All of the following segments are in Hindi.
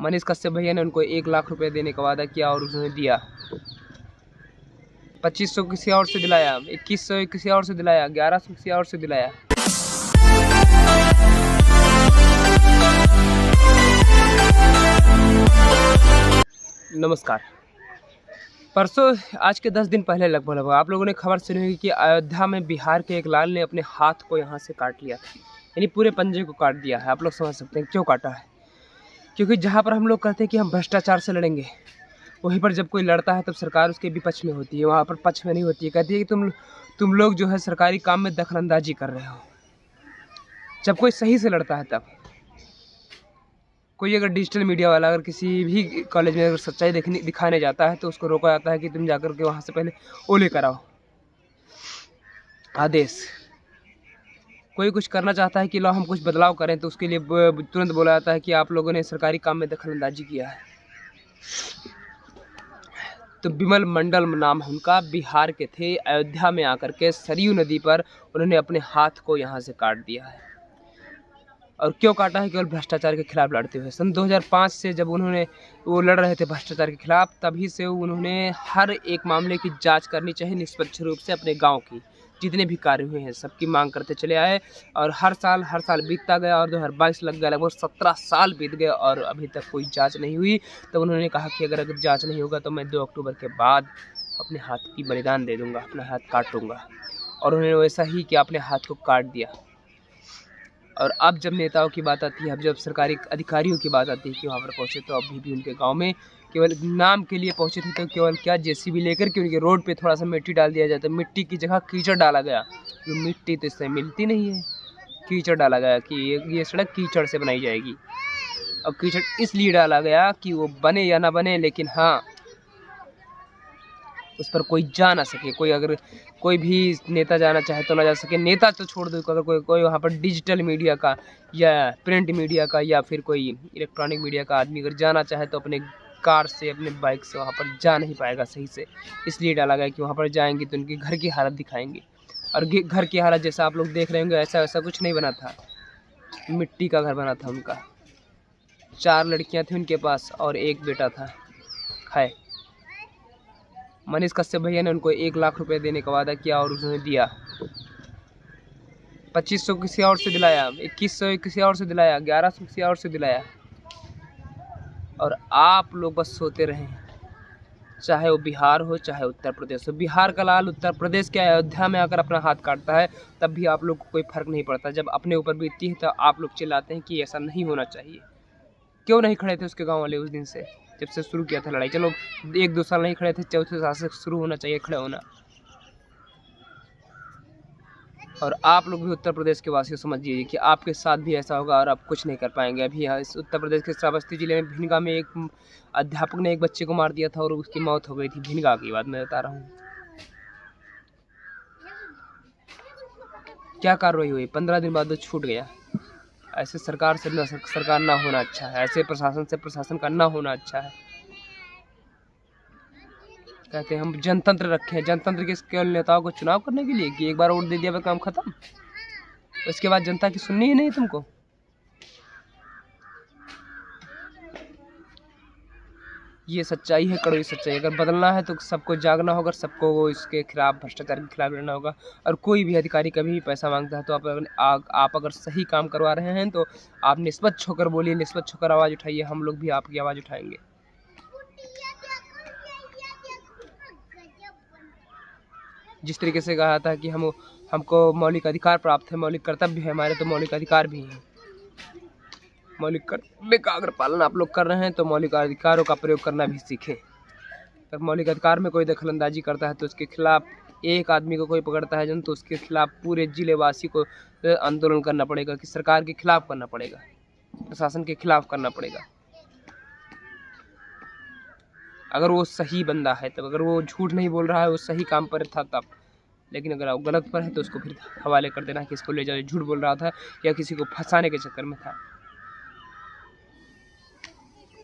मनीष कश्यप भैया ने उनको 1 लाख रुपए देने का वादा किया और उन्होंने दिया। 2500 किसी और से दिलाया, 2100 किसी और से दिलाया, 1100 किसी और से दिलाया। नमस्कार। परसों आज के 10 दिन पहले लगभग आप लोगों ने खबर सुनी होगी कि अयोध्या में बिहार के एक लाल ने अपने हाथ को यहाँ से काट लिया था, यानी पूरे पंजे को काट दिया है। आप लोग समझ सकते हैं क्यों काटा है। क्योंकि जहाँ पर हम लोग कहते हैं कि हम भ्रष्टाचार से लड़ेंगे, वहीं पर जब कोई लड़ता है तब सरकार उसके विपक्ष में होती है, वहाँ पर पक्ष में नहीं होती है। कहती है कि तुम लोग जो है सरकारी काम में दखलंदाजी कर रहे हो। जब कोई सही से लड़ता है तब कोई अगर डिजिटल मीडिया वाला अगर किसी भी कॉलेज में अगर सच्चाई दिखाने जाता है तो उसको रोका जाता है कि तुम जाकर के वहाँ से पहले वो लेकर आओ आदेश। कोई कुछ करना चाहता है कि लो हम कुछ बदलाव करें तो उसके लिए तुरंत बोला जाता है कि आप लोगों ने सरकारी काम में दखलंदाजी किया है। तो विमल मंडल नाम उनका, बिहार के थे। अयोध्या में आकर के सरयू नदी पर उन्होंने अपने हाथ को यहाँ से काट दिया है। और क्यों काटा है? केवल भ्रष्टाचार के खिलाफ लड़ते हुए। सन 2005 से जब उन्होंने वो लड़ रहे थे भ्रष्टाचार के खिलाफ, तभी से उन्होंने हर एक मामले की जांच करनी चाहिए निष्पक्ष रूप से। अपने गांव की जितने भी कार्य हुए हैं सबकी मांग करते चले आए और हर साल बीतता गया और 2022 लग गया, लगभग 17 साल बीत गए और अभी तक कोई जांच नहीं हुई। तो उन्होंने कहा कि अगर जांच नहीं होगा तो मैं 2 अक्टूबर के बाद अपने हाथ की बलिदान दे दूँगा, अपना हाथ काट दूँगा। और उन्होंने वैसा ही किया, अपने हाथ को काट दिया। और अब जब नेताओं की बात आती है, अब जब सरकारी अधिकारियों की बात आती है कि वहाँ पर पहुँचे, तो अभी भी उनके गांव में केवल नाम के लिए पहुँचे थे। तो केवल क्या जेसीबी लेकर के उनके रोड पे थोड़ा सा मिट्टी डाल दिया जाता है, मिट्टी की जगह कीचड़ डाला गया। जो मिट्टी तो इससे मिलती नहीं है, कीचड़ डाला गया कि ये सड़क कीचड़ से बनाई जाएगी। अब कीचड़ इसलिए डाला गया कि वो बने या ना बने, लेकिन हाँ उस पर कोई जा ना सके। कोई भी नेता जाना चाहे तो ना जा सके। नेता तो छोड़ दो, अगर कोई वहाँ पर डिजिटल मीडिया का या प्रिंट मीडिया का या फिर कोई इलेक्ट्रॉनिक मीडिया का आदमी अगर जाना चाहे तो अपने कार से, अपने बाइक से वहाँ पर जा नहीं पाएगा सही से। इसलिए डाला गया कि वहाँ पर जाएंगे तो उनके घर की हालत दिखाएंगे। और घर की हालत जैसा आप लोग देख रहे होंगे, ऐसा कुछ नहीं बना था। मिट्टी का घर बना था उनका। 4 लड़कियाँ थी उनके पास और 1 बेटा था। है मनीष कश्यप भैया ने उनको 1 लाख रुपए देने का वादा किया और उन्होंने दिया। 2500 किसी और से दिलाया, 2100 किसी और से दिलाया, 1100 किसी और से दिलाया। और आप लोग बस सोते रहें, चाहे वो बिहार हो चाहे उत्तर प्रदेश हो। बिहार का लाल उत्तर प्रदेश के अयोध्या में आकर अपना हाथ काटता है, तब भी आप लोग को कोई फर्क नहीं पड़ता। जब अपने ऊपर बीतती है तो आप लोग चिल्लाते हैं कि ऐसा नहीं होना चाहिए। क्यों नहीं खड़े थे उसके गाँव वाले उस दिन से, जब से शुरू किया था लड़ाई? चलो 1-2 साल नहीं खड़े थे, चौथे साल से शुरू होना चाहिए खड़े होना। और आप लोग भी उत्तर प्रदेश के वासी समझ लीजिए कि आपके साथ भी ऐसा होगा और आप कुछ नहीं कर पाएंगे। अभी इस उत्तर प्रदेश के श्रावस्ती जिले में भिनगा में एक अध्यापक ने एक बच्चे को मार दिया था और उसकी मौत हो गई थी। भिनगा की बात मैं बता रहा हूँ। क्या कार्रवाई हुई? 15 दिन बाद वो छूट गया। ऐसे सरकार ना होना अच्छा है, ऐसे प्रशासन का ना होना अच्छा है। कहते हैं हम जनतंत्र रखे हैं। जनतंत्र के केवल नेताओं को चुनाव करने के लिए कि एक बार वोट दे दिया, काम खत्म, उसके बाद जनता की सुननी ही नहीं तुमको। ये सच्चाई है, कड़वी सच्चाई। अगर बदलना है तो सबको जागना होगा, सबको इसके खिलाफ, भ्रष्टाचार के खिलाफ लड़ना होगा। और कोई भी अधिकारी कभी भी पैसा मांगता है तो आप अगर सही काम करवा रहे हैं तो आप निष्पक्ष होकर बोलिए, निष्पक्ष होकर आवाज़ उठाइए। हम लोग भी आपकी आवाज़ उठाएंगे। जिस तरीके से कहा था कि हमको मौलिक अधिकार प्राप्त है, मौलिक कर्तव्य है हमारे, तो मौलिक अधिकार भी हैं। मौलिक कर्तव्य का अगर पालन आप लोग कर रहे हैं तो मौलिक अधिकारों का प्रयोग करना भी सीखें। अगर मौलिक अधिकार में कोई दखलंदाजी करता है तो उसके खिलाफ, एक आदमी को कोई पकड़ता है जन, तो उसके खिलाफ पूरे जिलेवासी को आंदोलन करना पड़ेगा, कि सरकार के खिलाफ करना पड़ेगा, प्रशासन के खिलाफ करना पड़ेगा। अगर वो सही बंदा है तब, अगर वो झूठ नहीं बोल रहा है, वो सही काम पर था तब। लेकिन अगर वो गलत पर है तो उसको फिर हवाले कर देना कि इसको ले जाओ, झूठ बोल रहा था या किसी को फंसाने के चक्कर में था।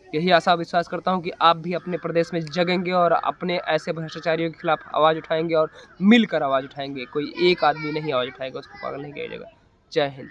यही आशा विश्वास करता हूं कि आप भी अपने प्रदेश में जगेंगे और अपने ऐसे भ्रष्टाचारियों के खिलाफ आवाज़ उठाएंगे और मिलकर आवाज़ उठाएंगे। कोई एक आदमी नहीं आवाज़ उठाएगा, उसको पागल नहीं किया जाएगा। जय हिंद।